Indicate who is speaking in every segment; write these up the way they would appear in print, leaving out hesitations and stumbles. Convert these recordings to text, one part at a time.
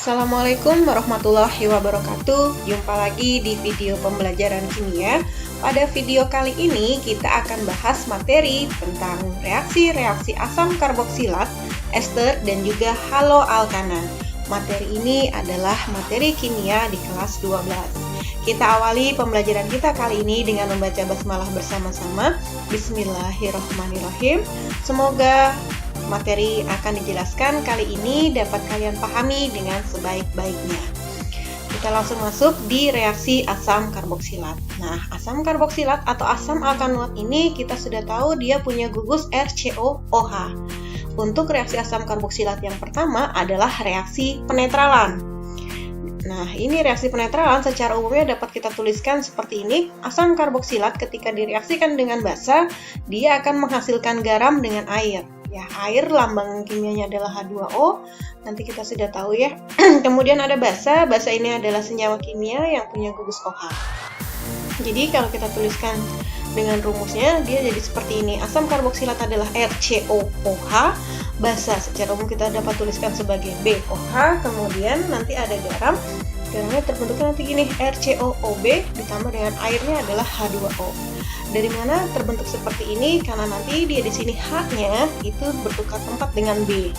Speaker 1: Assalamualaikum warahmatullahi wabarakatuh. Jumpa lagi di video pembelajaran kimia. Pada video kali ini kita akan bahas materi tentang reaksi-reaksi asam karboksilat, ester, dan juga haloalkana. Materi ini adalah materi kimia di kelas 12. Kita awali pembelajaran kita kali ini dengan membaca basmalah bersama-sama. Bismillahirrahmanirrahim. Semoga materi akan dijelaskan kali ini dapat kalian pahami dengan sebaik-baiknya. Kita langsung masuk di reaksi asam karboksilat. Nah, asam karboksilat atau asam alkanoat ini kita sudah tahu dia punya gugus RCOOH. Untuk reaksi asam karboksilat yang pertama adalah reaksi penetralan. Nah, ini reaksi penetralan secara umumnya dapat kita tuliskan seperti ini. Asam karboksilat ketika direaksikan dengan basa, dia akan menghasilkan garam dengan air. Ya, air lambang kimianya adalah H2O. Nanti kita sudah tahu ya. Kemudian ada basa. Basa ini adalah senyawa kimia yang punya gugus OH. Jadi kalau kita tuliskan dengan rumusnya, dia jadi seperti ini. Asam karboksilat adalah RCOOH. Basa secara umum kita dapat tuliskan sebagai BOH. Kemudian nanti ada garam. Garamnya terbentuknya nanti gini, RCOOB ditambah dengan airnya adalah H2O. Dari mana terbentuk seperti ini? Karena nanti dia di sini H-nya itu bertukar tempat dengan B.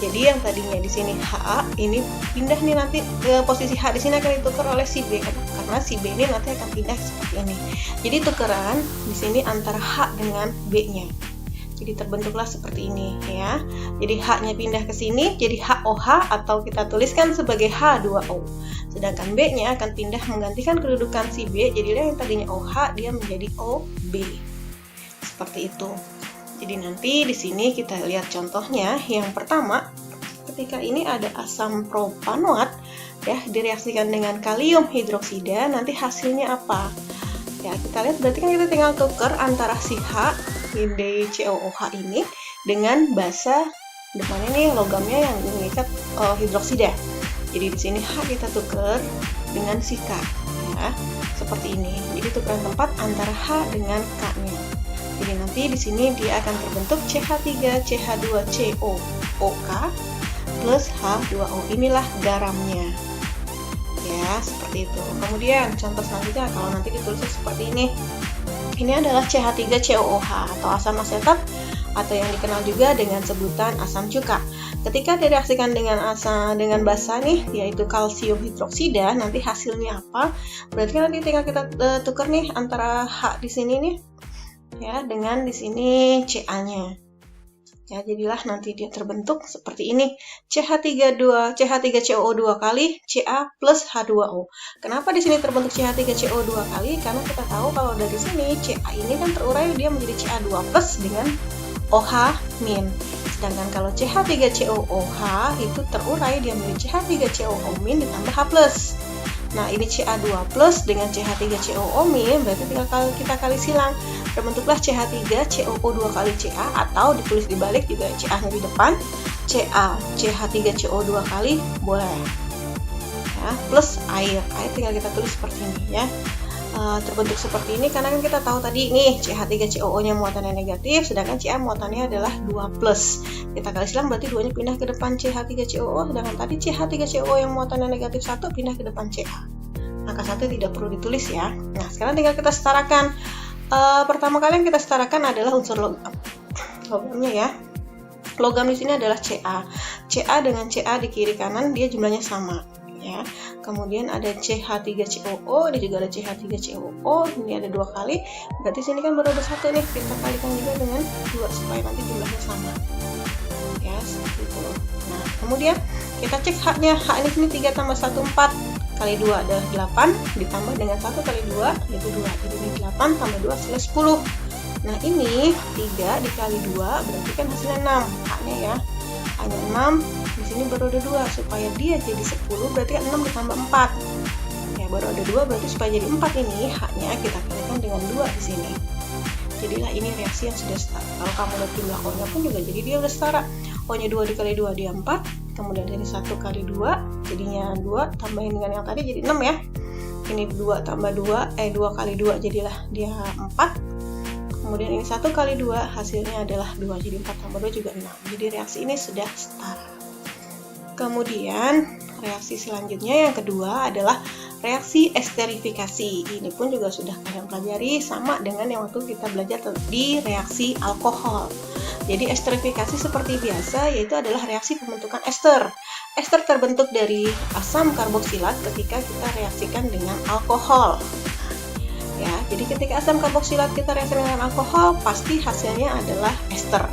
Speaker 1: Jadi yang tadinya di sini H, ini pindah nih nanti ke posisi H di sini akan ditukar oleh si B karena si B ini nanti akan pindah seperti ini. Jadi tukeran di sini antara H dengan B-nya. Jadi terbentuklah seperti ini ya. Jadi H-nya pindah ke sini jadi HOH atau kita tuliskan sebagai H2O. Sedangkan B-nya akan pindah menggantikan kedudukan si B, jadilah yang tadinya OH dia menjadi OB. Seperti itu. Jadi nanti di sini kita lihat contohnya. Yang pertama, ketika ini ada asam propanoat ya direaksikan dengan kalium hidroksida, nanti hasilnya apa? Ya, kita lihat berarti kan kita tinggal tukar antara si H di COOH ini dengan basa depannya nih logamnya yang mengikat hidroksida. Jadi di sini H kita tukar dengan si K ya, seperti ini. Jadi tukeran tempat antara H dengan K-nya. Jadi nanti di sini dia akan terbentuk CH3CH2COOK plus H2O. Inilah garamnya. Ya, seperti itu. Kemudian contoh selanjutnya kalau nanti ditulisnya seperti ini. Ini adalah CH3COOH atau asam asetat atau yang dikenal juga dengan sebutan asam cuka. Ketika direaksikan dengan basa nih, yaitu kalsium hidroksida, nanti hasilnya apa? Berarti nanti tinggal kita tukar nih antara H di sini nih, ya, dengan di sini Ca-nya. Ya, jadilah nanti dia terbentuk seperti ini. CH3COO2 kali Ca plus H2O. Kenapa di sini terbentuk CH3CO2 kali? Karena kita tahu kalau dari sini Ca ini kan terurai dia menjadi Ca2 plus dengan OH min. Sedangkan kalau CH3COOH itu terurai dia menjadi CH3COO min ditambah H plus. Nah, ini Ca2 plus dengan CH3COO min berarti tinggal kita kali silang. Terbentuklah CH3COO2 kali Ca atau ditulis dibalik juga Ca-nya di depan. CH3CO2 kali boleh. Ya, plus air. Air tinggal kita tulis seperti ini ya. Terbentuk seperti ini karena kan kita tahu tadi nih CH3COO-nya muatannya negatif sedangkan Ca muatannya adalah 2+. Kita kali silang berarti 2-nya pindah ke depan CH3COO sedangkan tadi CH3COO yang muatannya negatif 1 pindah ke depan Ca. Angka 1 tidak perlu ditulis ya. Nah, sekarang tinggal kita setarakan. Pertama kali yang kita setarakan adalah unsur logamnya ya. Logam di sini adalah Ca. Ca dengan Ca di kiri kanan dia jumlahnya sama. Ya, kemudian ada CH3COO, ini juga ada CH3COO, ini ada 2 kali, berarti sini kan baru ada 1 nih, kita kalikan juga dengan 2 supaya nanti jumlahnya sama. Ya, seperti itu. Nah, kemudian kita cek H-nya, H ini sini 3 tambah 1 4 kali 2 adalah 8 ditambah dengan 1 kali 2 yaitu 2. Jadi ini 8 tambah 2 hasilnya 10. Nah, ini 3 dikali 2 berarti kan hasilnya 6. H-nya ya. Hanya 6, di sini baru ada 2 supaya dia jadi 10 berarti kan 6 ditambah 4. Ya, baru ada 2 berarti supaya jadi 4 ini H-nya kita kalikan dengan 2 di sini. Jadilah ini reaksi yang sudah setara. Kalau kamu lihat jumlah O-nya pun juga jadi dia udah setara. O-nya 2 dikali 2 dia 4, kemudian dari 1 kali 2 jadinya 2 tambahin dengan yang tadi jadi 6 ya. Ini 2 tambah 2 2 kali 2 jadilah dia 4. Kemudian ini 1 kali 2 hasilnya adalah 2, jadi 4 tambah 2 juga 6. Jadi reaksi ini sudah setara. Kemudian reaksi selanjutnya yang kedua adalah reaksi esterifikasi. Ini pun juga sudah kalian pelajari, sama dengan yang waktu kita belajar di reaksi alkohol. Jadi esterifikasi seperti biasa, yaitu adalah reaksi pembentukan ester. Ester terbentuk dari asam karboksilat ketika kita reaksikan dengan alkohol. Ya, jadi ketika asam karboksilat kita reaksikan dengan alkohol, pasti hasilnya adalah ester.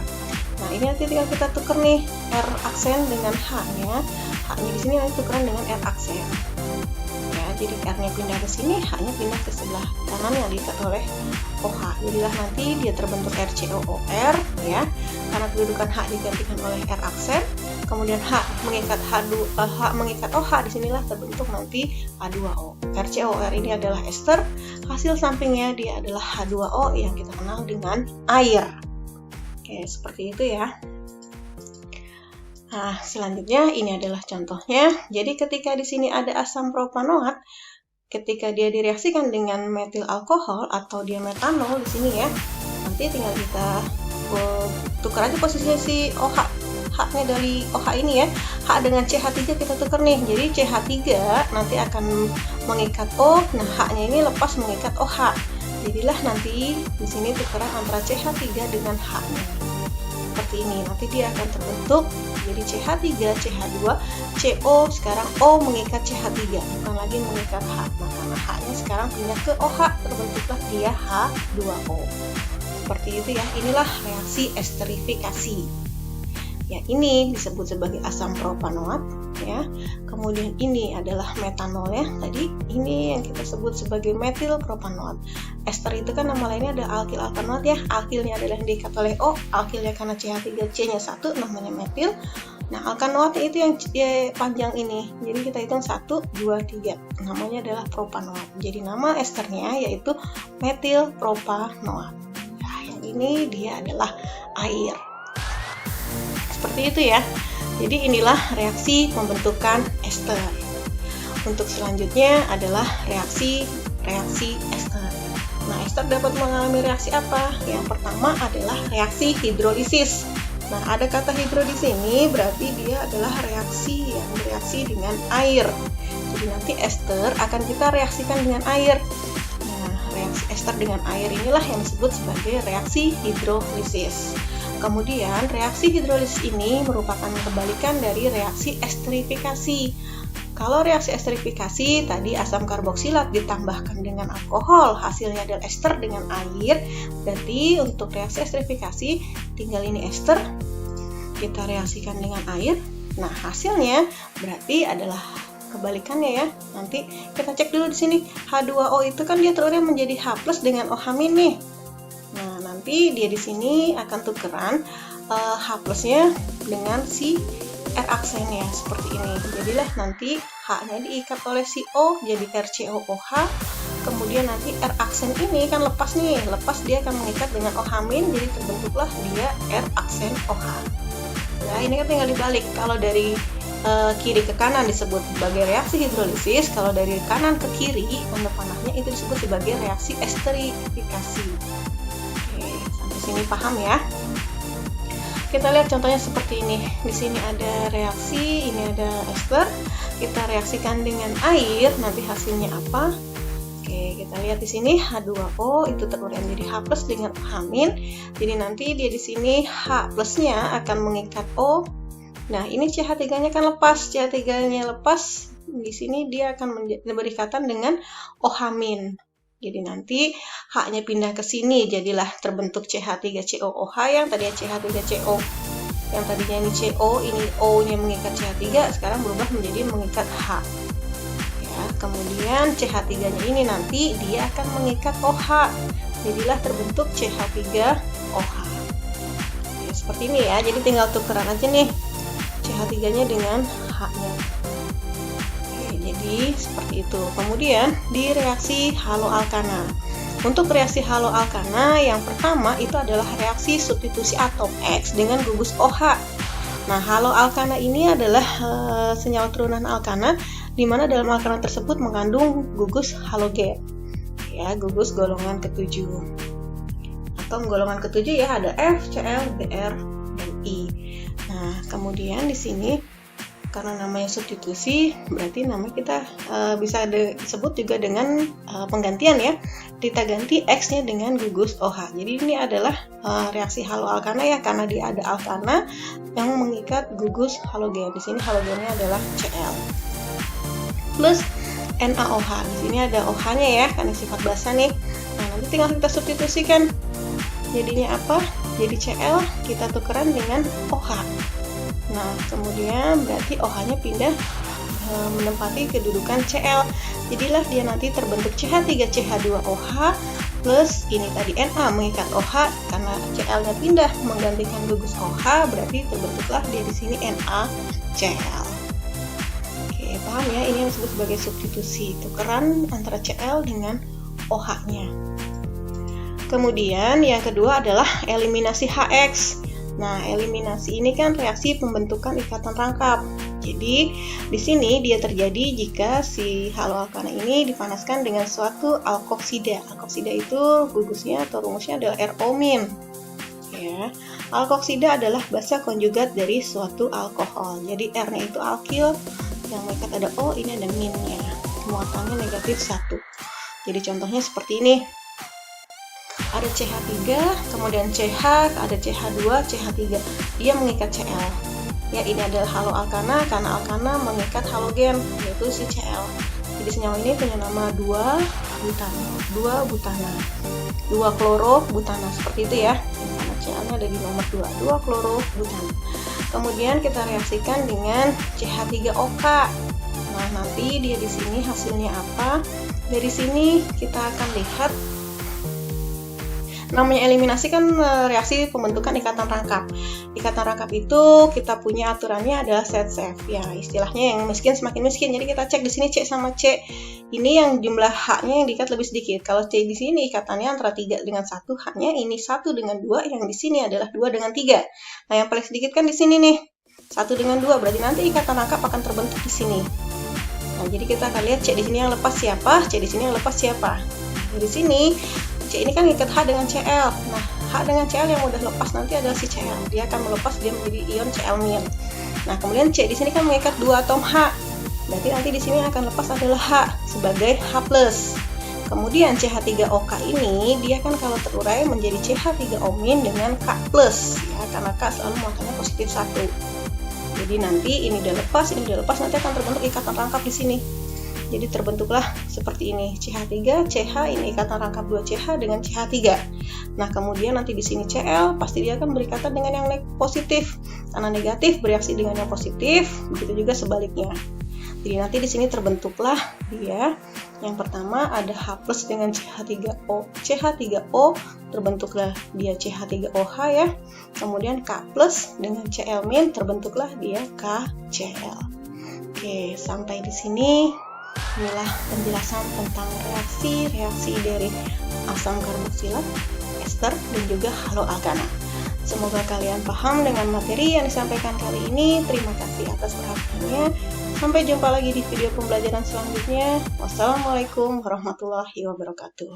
Speaker 1: Nah, ini nanti tinggal kita tuker nih R aksen dengan H-nya. H-nya di sini nanti tukeran dengan R aksen. Ya, jadi R-nya pindah ke sini, H-nya pindah ke sebelah kanan yang diikat oleh OH. Jadilah nanti dia terbentuk RCOOR, ya. Karena kedudukan H digantikan oleh R aksen, kemudian H mengikat OH, disinilah terbentuk nanti H2O. RCOR ini adalah ester, hasil sampingnya dia adalah H2O yang kita kenal dengan air. Oke, seperti itu ya. Nah, selanjutnya ini adalah contohnya. Jadi ketika di sini ada asam propanoat, ketika dia direaksikan dengan metil alkohol atau dia metanol di sini ya, nanti tinggal kita tukar aja posisinya si OH. H-nya dari OH ini ya, H dengan CH3 kita tukar nih. Jadi CH3 nanti akan mengikat O, nah H-nya ini lepas mengikat OH. Jadilah nanti di sini tukeran antara CH3 dengan H-nya. Seperti ini, nanti dia akan terbentuk jadi CH3, CH2, CO, sekarang O mengikat CH3, bukan lagi mengikat H. Nah, karena H-nya sekarang pindah ke OH, terbentuklah dia H2O. Seperti itu ya, inilah reaksi esterifikasi. Ya, ini disebut sebagai asam propanoat ya. Kemudian ini adalah metanol ya. Tadi ini yang kita sebut sebagai metil propanoat. Ester itu kan nama lainnya ada alkil alkanoat ya. Alkilnya adalah yang diikat oleh O, alkilnya karena CH3C-nya 1 namanya metil. Nah, alkanoatnya itu yang panjang ini. Jadi kita hitung 1, 2, 3. Namanya adalah propanoat. Jadi nama esternya yaitu metil propanoat. Nah, yang ini dia adalah air. Seperti itu ya. Jadi inilah reaksi pembentukan ester. Untuk selanjutnya adalah reaksi ester. Nah, ester dapat mengalami reaksi apa? Yang pertama adalah reaksi hidrolisis. Nah, ada kata hidro di sini berarti dia adalah reaksi yang bereaksi dengan air. Jadi nanti ester akan kita reaksikan dengan air. Nah, reaksi ester dengan air inilah yang disebut sebagai reaksi hidrolisis. Kemudian, reaksi hidrolisis ini merupakan kebalikan dari reaksi esterifikasi. Kalau reaksi esterifikasi, tadi asam karboksilat ditambahkan dengan alkohol, hasilnya adalah ester dengan air. Berarti untuk reaksi esterifikasi, tinggal ini ester, kita reaksikan dengan air. Nah, hasilnya berarti adalah kebalikannya ya. Nanti kita cek dulu di sini, H2O itu kan dia telurnya menjadi H+ dengan OH- nih. Nah, nanti dia di sini akan tukeran H+-nya dengan si R aksennya seperti ini. Jadilah nanti H-nya diikat oleh si O jadi RCOOH. Kemudian nanti R aksen ini kan lepas nih, lepas dia akan mengikat dengan OH- jadi terbentuklah dia R aksen OH. Nah, ini kan tinggal dibalik. Kalau dari kiri ke kanan disebut sebagai reaksi hidrolisis, kalau dari kanan ke kiri tanda panahnya itu disebut sebagai reaksi esterifikasi. Sini paham ya. Kita lihat contohnya seperti ini. Di sini ada reaksi, ini ada ester. Kita reaksikan dengan air, nanti hasilnya apa? Oke, kita lihat di sini H2O itu telur yang jadi H+ dengan OH-. Jadi nanti dia di sini H+-nya akan mengikat O. Nah, ini CH3-nya kan lepas. CH3-nya lepas, di sini dia akan berikatan dengan OH-. Jadi nanti H-nya pindah ke sini, jadilah terbentuk CH3COOH yang tadinya CH3CO. Yang tadinya ini CO, ini O-nya mengikat CH3, sekarang berubah menjadi mengikat H. Ya, kemudian CH3-nya ini nanti dia akan mengikat OH. Jadilah terbentuk CH3OH. Ya, seperti ini ya, jadi tinggal tukeran aja nih CH3-nya dengan H-nya. Jadi seperti itu. Kemudian di reaksi haloalkana. Untuk reaksi haloalkana yang pertama itu adalah reaksi substitusi atom X dengan gugus OH. Nah, haloalkana ini adalah senyawa turunan alkana di mana dalam alkana tersebut mengandung gugus halogen. Ya, gugus golongan ke-7. Atom golongan ke-7 ya ada F, Cl, Br, dan I. Nah, kemudian di sini karena namanya substitusi, berarti nama kita bisa disebut juga dengan penggantian ya. Kita ganti X-nya dengan gugus OH. Jadi ini adalah reaksi haloalkana ya, karena dia ada alkana yang mengikat gugus halogen. Di sini halogennya adalah Cl. Plus NaOH. Di sini ada OH-nya ya, karena sifat basa nih. Nah, nanti tinggal kita substitusikan. Jadinya apa? Jadi Cl kita tukeran dengan OH. Nah, kemudian berarti OH-nya pindah menempati kedudukan Cl. Jadilah dia nanti terbentuk CH3CH2OH plus ini tadi Na mengikat OH, karena Cl-nya pindah menggantikan gugus OH, berarti terbentuklah dia di sini NaCl. Oke, paham ya? Ini yang disebut sebagai substitusi, tukeran antara Cl dengan OH-nya. Kemudian yang kedua adalah eliminasi HX. Nah, eliminasi ini kan reaksi pembentukan ikatan rangkap. Jadi, di sini dia terjadi jika si haloalkana ini dipanaskan dengan suatu alkoksida. Alkoksida itu gugusnya atau rumusnya adalah RO-. Ya. Alkoksida adalah basa konjugat dari suatu alkohol. Jadi, R-nya itu alkil, yang mengikat ada O, ini ada minnya. Muatannya negatif 1. Jadi, contohnya seperti ini. Ada CH3, kemudian CH, ada CH2, CH3. Dia mengikat Cl. Ya, ini adalah haloalkana karena alkana mengikat halogen, yaitu si Cl. Jadi senyawa ini punya nama 2-butana, 2-klorobutana, seperti itu ya. Karena Cl-nya ada di nomor 2, 2-klorobutana. Kemudian kita reaksikan dengan CH3OK. Nah, nanti dia di sini hasilnya apa? Dari sini kita akan lihat. Namanya eliminasi kan reaksi pembentukan ikatan rangkap. Ikatan rangkap itu kita punya aturannya adalah set safe. Ya, istilahnya yang miskin semakin miskin. Jadi kita cek di sini C sama C. Ini yang jumlah H-nya yang diikat lebih sedikit. Kalau C di sini ikatannya antara 3 dengan 1, H-nya ini 1 dengan 2, yang di sini adalah 2 dengan 3. Nah, yang paling sedikit kan di sini nih. 1 dengan 2, berarti nanti ikatan rangkap akan terbentuk di sini. Nah, jadi kita akan lihat C di sini yang lepas siapa, C di sini yang lepas siapa. Di sini C ini kan ngikat H dengan Cl. Nah, H dengan Cl yang udah lepas nanti adalah si Cl. Dia akan melepas, dia menjadi ion Cl-. Nah, kemudian C di sini kan mengikat 2 atom H. Berarti nanti di sini akan lepas adalah H sebagai H+. Kemudian CH3OK ini dia kan kalau terurai menjadi CH3O- dengan K+, ya, karena K selalu muatannya positif 1. Jadi nanti ini udah lepas, nanti akan terbentuk ikatan rangkap di sini. Jadi terbentuklah seperti ini, CH3, CH, ini ikatan rangkap 2CH dengan CH3. Nah, kemudian nanti di sini Cl, pasti dia akan berikatan dengan yang positif. Karena negatif bereaksi dengan yang positif, begitu juga sebaliknya. Jadi nanti di sini terbentuklah dia. Yang pertama ada H+ dengan CH3O, terbentuklah dia CH3OH ya. Kemudian K+ dengan Cl- terbentuklah dia KCl. Oke, sampai di sini. Inilah penjelasan tentang reaksi dari asam karboksilat, ester, dan juga haloalkana. Semoga kalian paham dengan materi yang disampaikan kali ini. Terima kasih atas perhatiannya. Sampai jumpa lagi di video pembelajaran selanjutnya. Wassalamualaikum warahmatullahi wabarakatuh.